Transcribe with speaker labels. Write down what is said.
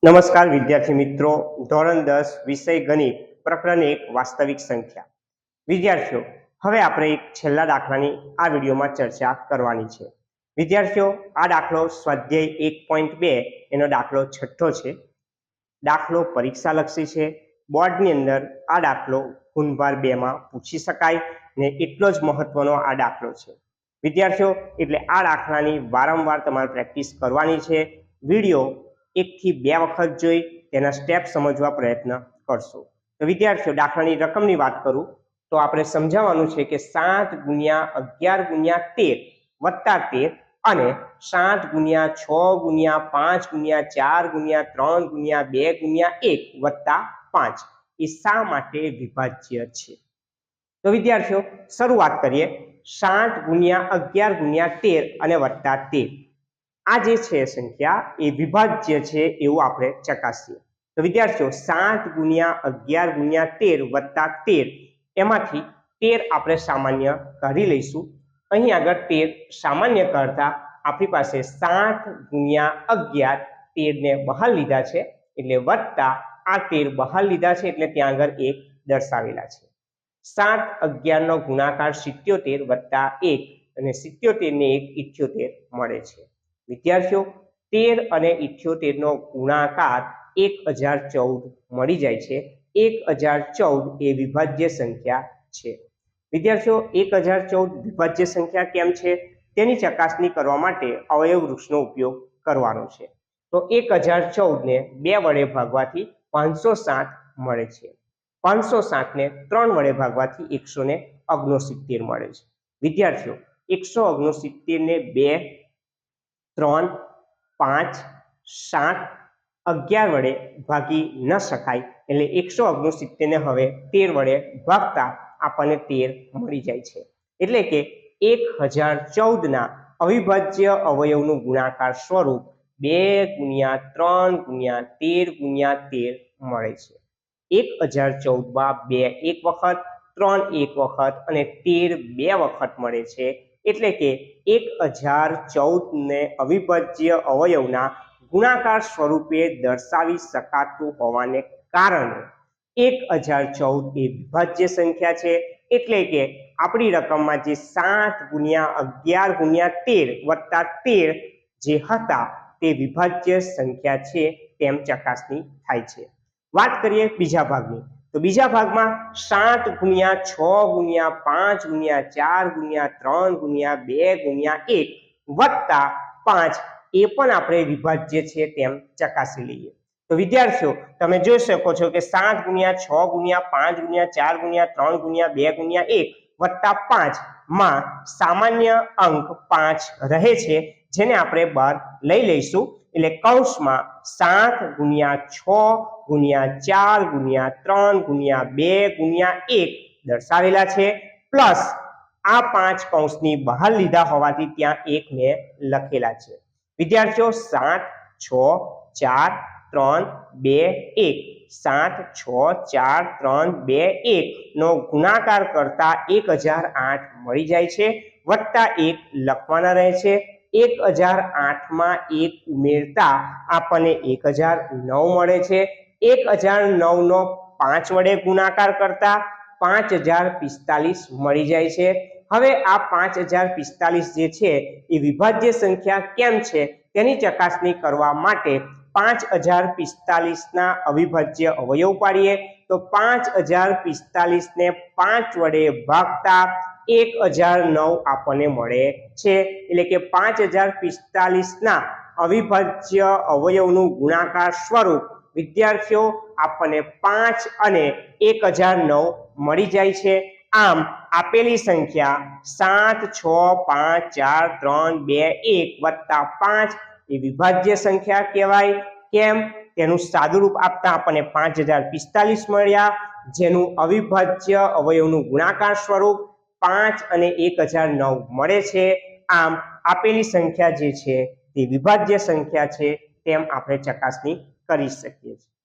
Speaker 1: નમસ્કાર વિદ્યાર્થી મિત્રો, ધોરણ 10 વિષય ગણિત પ્રકરણ 1 વાસ્તવિક સંખ્યા. વિદ્યાર્થીઓ, હવે આપણે એક છેલ્લા દાખલાની આ વિડીયોમાં ચર્ચા કરવાની છે. વિદ્યાર્થીઓ, આ દાખલો સ્વાધ્યાય 1.2 એનો દાખલો છઠ્ઠો છે. દાખલો પરીક્ષાલક્ષી છે. બોર્ડની અંદર આ દાખલો ગુણભાર 2 માં પૂછી શકાય ને એટલો જ મહત્વનો આ દાખલો છે. વિદ્યાર્થીઓ, એટલે આ દાખલાની વારંવાર તમારે પ્રેક્ટિસ કરવાની છે. વિડીયો 1 થી 2 વખત જોઈ તેના સ્ટેપ સમજવા પ્રયત્ન કરશો. તો વિદ્યાર્થીઓ, દાખલાની રકમની વાત કરું તો આપણે સમજાવવાનું છે કે 7 ગુણ્યા 11 ગુણ્યા 13 વત્તા 13 અને 7 ગુણ્યા 6 ગુણ્યા 5 ગુણ્યા 4 ગુણ્યા 3 ગુણ્યા 2 ગુણ્યા 1 વત્તા 5 એ શા માટે વિભાજ્ય છે? તો વિદ્યાર્થીઓ, શરૂઆત કરીએ. 7 ગુણ્યા 11 ગુણ્યા 13 અને વત્તા 13 આ જે છે સંખ્યા એ વિભાજ્ય છે એવું આપણે ચકાસીએ. તો વિદ્યાર્થીઓ, 7 ગુણ્યા 11 ગુણ્યા 13 વત્તા 13 એમાંથી 13 આપણે સામાન્ય કાઢી લઈશું. અહીં આગળ 13 સામાન્ય કરતા આપણી પાસે 7 ગુણ્યા 11 13 ને બહાર લીધા છે એટલે વત્તા આ 13 બહાર લીધા છે એટલે ત્યાં આગળ 1 દર્શાવેલા છે. 7 11 નો ગુણાકાર 77 વત્તા 1 અને 77 ને 1 78 મળે છે. વિદ્યાર્થીઓ, 13 અને 78 નો ગુણાકાર 1014 મળી જાય છે. 1014 એ વિભાજ્ય સંખ્યા છે. વિદ્યાર્થીઓ, 1014 વિભાજ્ય સંખ્યા કેમ છે તેની ચકાસણી કરવા માટે અવયવ વૃક્ષનો ઉપયોગ કરવાનો છે. તો 1014 ને 2 વડે ભાગવાથી 560 મળે છે. 560 ને 3 વડે ભાગવાથી 169 મળે છે. વિદ્યાર્થીઓ, 169 ને 2 3 5 7 11 વડે ભાગી ન શકાય એટલે 169 ને હવે 13 વડે ભાગતા આપણને 13 મળી જાય છે. એટલે કે 1014 ના અવિભાજ્ય અવયવનું ગુણાકાર સ્વરૂપ 2 ગુણ્યા 3 ગુણ્યા 13 ગુણ્યા 13 મળે છે. 1014 માં 2 એક વખત, 3 એક વખત અને 13 2 વખત મળે છે. એટલે કે 1014 ને અવિભાજ્ય અવયવના ગુણાકાર સ્વરૂપે દર્શાવી શકાતું હોવાને કારણે 1014 એ વિભાજ્ય સંખ્યા છે. એટલે કે આપણી રકમમાં જે 7 ગુણ્યા 11 ગુણ્યા 13 વત્તા 13 જે હતા તે વિભાજ્ય સંખ્યા છે તેમ ચકાસણી થાય છે. વાત કરીએ બીજા ભાગની. તો બીજા ભાગમાં 7 ગુણ્યા 6 ગુણ્યા 5 ગુણ્યા 4 ગુણ્યા 3 ગુણ્યા 2 ગુણ્યા 1 વત્તા 5 એ પણ આપણે વિભાજ્ય છે તેમ ચકાસી લઈએ. તો વિદ્યાર્થીઓ, તમે જોઈ શકો છો કે 7 ગુણ્યા 6 ગુણ્યા 5 ગુણ્યા 4 ગુણ્યા 3 ગુણ્યા 2 ગુણ્યા 1 વત્તા 5 માં સામાન્ય અંક 5 રહે છે, જેને આપણે બહાર લઈ લઈશું. એટલે કૌંસમાં 7 ગુણ્યા 6 ગુણ્યા 4 ગુણ્યા 3 ગુણ્યા 2 ગુણ્યા 1 દર્શાવેલા છે, પ્લસ આ 5 કૌંસની બહાર લીધા હોવાથી ત્યાં 1 ને લખેલા છે. વિદ્યાર્થીઓ, 7 6 4 3 2 1 7 6 4 3 2 1 નો ગુણાકાર કરતા 1008 મળી જાય છે. વત્તા 1 લખવાના રહે છે. 1008 માં 1 ઉમેરતા આપણને 1009 મળે છે. 1009 નો 5 વડે ગુણાકાર કરતા 5045 મળી જાય છે. હવે આ 5045 જે છે એ વિભાજ્ય સંખ્યા કેમ છે તેની ચકાસણી કરવા માટે 5045 ના અવિભાજ્ય અવયવ પાડીએ. તો 5045 ને 5 વડે ભાગતા 1009 આપણને મળે છે. એટલે કે 5045 ના અવિભાજ્ય અવયવનું ગુણાકાર સ્વરૂપ વિદ્યાર્થીઓ આપણને 5 અને 1009 મળી જાય છે. આમ આપેલી સંખ્યા 7 6 5 4 3 2 1 વત્તા 5 એ વિભાજ્ય સંખ્યા કહેવાય. કેમ? તેનું સાદુરૂપ આપતા આપણને 5045 મળ્યા, જેનું અવિભાજ્ય અવયવનું ગુણાકાર સ્વરૂપ 5 અને 1009 મળે છે. આમ આપેલી સંખ્યા જે છે તે વિભાજ્ય સંખ્યા છે તેમ આપણે ચકાસણી કરી શકીએ છીએ.